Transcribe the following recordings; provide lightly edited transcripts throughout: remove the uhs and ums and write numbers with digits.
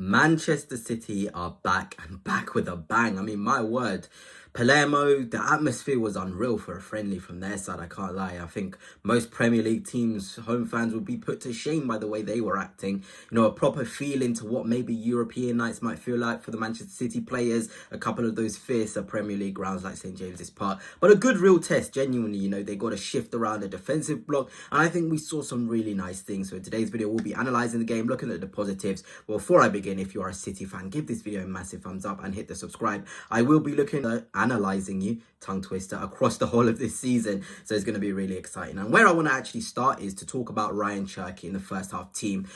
Manchester City are back and back with a bang. I mean, my word. Palermo, the atmosphere was unreal for a friendly from their side, I can't lie. I think most Premier League teams, home fans, would be put to shame by the way they were acting. You know, a proper feeling to what maybe European nights might feel like for the Manchester City players. A couple of those fiercer Premier League grounds like St James's Park. But a good real test, genuinely. You know, they got to shift around the defensive block. And I think we saw some really nice things. So in today's video, we'll be analysing the game, looking at the positives. Well, before I begin, if you are a City fan, give this video a massive thumbs up and hit the subscribe. I will be looking at analysing you, tongue twister, across the whole of this season. So it's going to be really exciting. And where I want to actually start is to talk about Ryan Cherki in the first half team.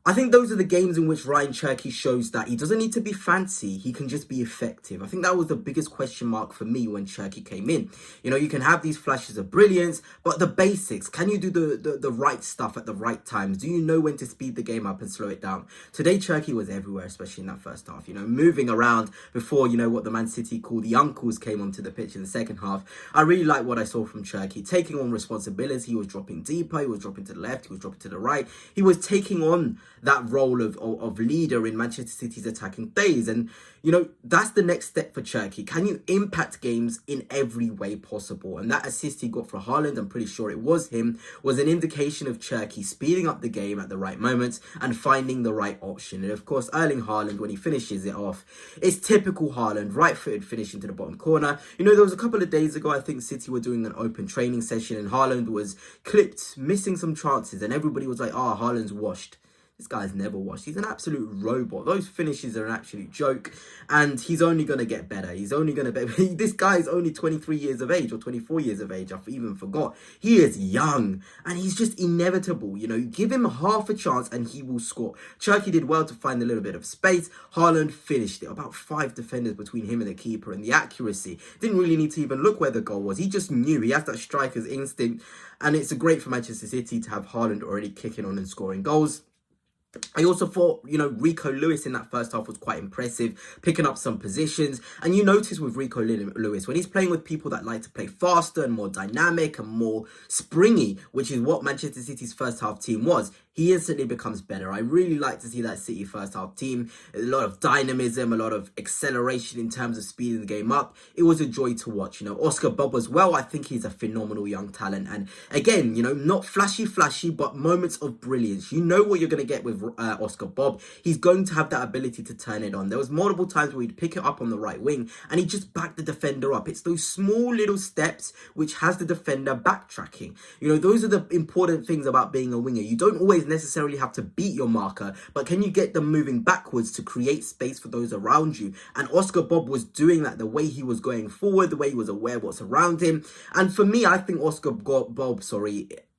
I think those are the games in which Ryan Cherki shows that he doesn't need to be fancy. He can just be effective. I think that was the biggest question mark for me when Cherki came in. You know, you can have these flashes of brilliance, but the basics, can you do the right stuff at the right times? Do you know when to speed the game up and slow it down? Today, Cherki was everywhere, especially in that first half. You know, moving around before, you know, what the Man City called the uncles came onto the pitch in the second half. I really like what I saw from Cherki. Taking on responsibility, he was dropping deeper, he was dropping to the left, he was dropping to the right. He was taking on that role of leader in Manchester City's attacking phase. And, you know, that's the next step for Cherki. Can you impact games in every way possible? And that assist he got for Haaland, I'm pretty sure it was him, was an indication of Cherki speeding up the game at the right moments and finding the right option. And of course, Erling Haaland, when he finishes it off, it's typical Haaland, right-footed finish into the bottom corner. You know, there was a couple of days ago, I think City were doing an open training session and Haaland was clipped, missing some chances. And everybody was like, oh, Haaland's washed. This guy's never washed. He's an absolute robot. Those finishes are an absolute joke. And he's only going to get better. He's only going to be... This guy is only 23 years of age or 24 years of age. I even forgot. He is young. And he's just inevitable. You know, give him half a chance and he will score. Cherki did well to find a little bit of space. Haaland finished it. About 5 defenders between him and the keeper. And the accuracy. Didn't really need to even look where the goal was. He just knew. He has that striker's instinct. And it's great for Manchester City to have Haaland already kicking on and scoring goals. I also thought, you know, Rico Lewis in that first half was quite impressive, picking up some positions. And you notice with Rico Lewis, when he's playing with people that like to play faster and more dynamic and more springy, which is what Manchester City's first half team was, he instantly becomes better. I really like to see that City first half team. A lot of dynamism, a lot of acceleration in terms of speeding the game up. It was a joy to watch. You know, Oscar Bob as well. I think he's a phenomenal young talent. And again, you know, not flashy, but moments of brilliance. You know what you're going to get with Oscar Bob. He's going to have that ability to turn it on. There was multiple times where he'd pick it up on the right wing and he just backed the defender up. It's those small little steps which has the defender backtracking. You know, those are the important things about being a winger. You don't always necessarily have to beat your marker, but can you get them moving backwards to create space for those around you? And Oscar Bob was doing that, the way he was going forward, the way he was aware of what's around him. And for me, I think Oscar Bob,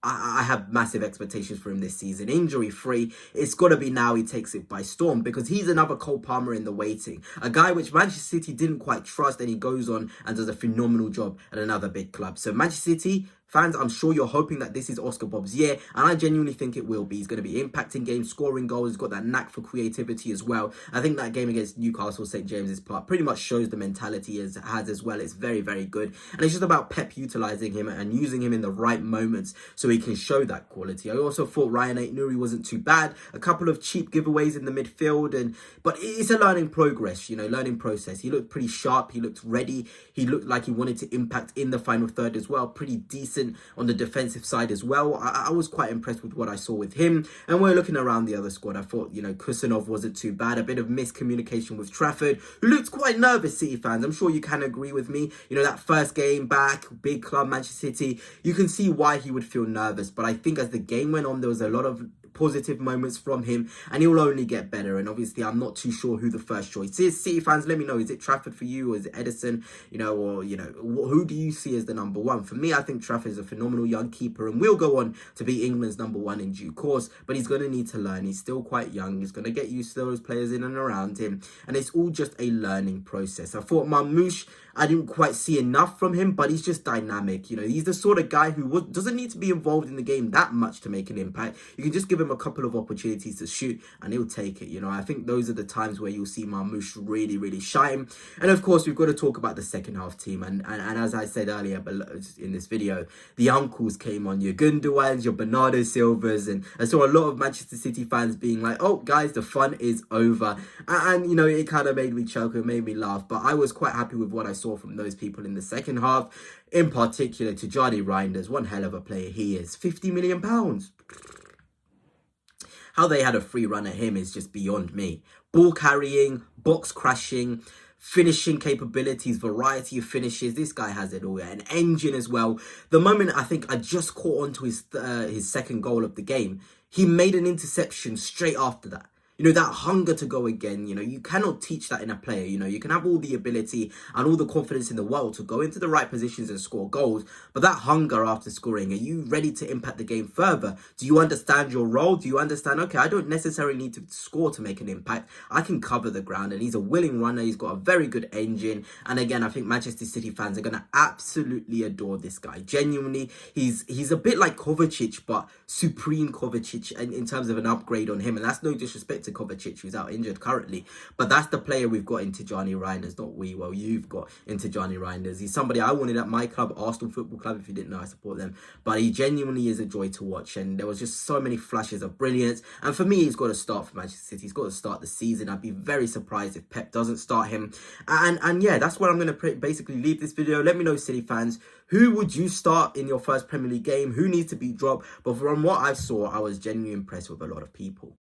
I have massive expectations for him this season. Injury free. It's got to be now he takes it by storm, because he's another Cole Palmer in the waiting. A guy which Manchester City didn't quite trust, and he goes on and does a phenomenal job at another big club. So Manchester City fans, I'm sure you're hoping that this is Oscar Bob's year, and I genuinely think it will be. He's going to be impacting games, scoring goals. He's got that knack for creativity as well. I think that game against Newcastle St James's Park pretty much shows the mentality he has as well. It's very, very good. And it's just about Pep utilising him and using him in the right moments so he can show that quality. I also thought Ryan Aït-Nouri wasn't too bad. A couple of cheap giveaways in the midfield, but it's a learning progress, you know, learning process. He looked pretty sharp. He looked ready. He looked like he wanted to impact in the final third as well. Pretty decent on the defensive side as well. I was quite impressed with what I saw with him. And we're looking around the other squad. I thought, you know, Kusanov wasn't too bad. A bit of miscommunication with Trafford, who looked quite nervous, City fans. I'm sure you can agree with me. You know, that first game back, big club, Manchester City, you can see why he would feel nervous. But I think as the game went on, there was a lot of positive moments from him, and he will only get better. And obviously, I'm not too sure who the first choice is. City fans, let me know. Is it Trafford for you, or is it Edison? You know, or, you know, who do you see as the number one? For me, I think Trafford is a phenomenal young keeper and will go on to be England's number one in due course, but he's going to need to learn. He's still quite young. He's going to get used to those players in and around him, and it's all just a learning process. I thought Marmoush, I didn't quite see enough from him, but he's just dynamic. You know, he's the sort of guy who doesn't need to be involved in the game that much to make an impact. You can just give him him a couple of opportunities to shoot and he'll take it. You know, I think those are the times where you'll see Marmoush really, really shine. And of course, we've got to talk about the second half team. And as I said earlier in this video, the uncles came on, your Gundogan's, your Bernardo Silvas, and I saw a lot of Manchester City fans being like, oh, guys, the fun is over. And you know, it kind of made me choke, it made me laugh. But I was quite happy with what I saw from those people in the second half. In particular, Tijjani Reijnders, one hell of a player he is. £50 million. How they had a free run at him is just beyond me. Ball carrying, box crashing, finishing capabilities, variety of finishes. This guy has it all. An engine as well. The moment I think I just caught on to his second goal of the game, he made an interception straight after that. You know, that hunger to go again, you know, you cannot teach that in a player. You know, you can have all the ability and all the confidence in the world to go into the right positions and score goals. But that hunger after scoring, are you ready to impact the game further? Do you understand your role? Do you understand, okay, I don't necessarily need to score to make an impact. I can cover the ground. And he's a willing runner. He's got a very good engine. And again, I think Manchester City fans are going to absolutely adore this guy. Genuinely, he's a bit like Kovacic, but supreme Kovacic in terms of an upgrade on him. And that's no disrespect to Kovacic, who's out injured currently, but that's the player we've got in Tijjani Reijnders, not we. Well, you've got in Tijjani Reijnders. He's somebody I wanted at my club, Arsenal Football Club. If you didn't know, I support them, but he genuinely is a joy to watch, and there was just so many flashes of brilliance. And for me, he's got to start for Manchester City. He's got to start the season. I'd be very surprised if Pep doesn't start him. And yeah, that's where I'm going to basically leave this video. Let me know, City fans, who would you start in your first Premier League game? Who needs to be dropped? But from what I saw, I was genuinely impressed with a lot of people.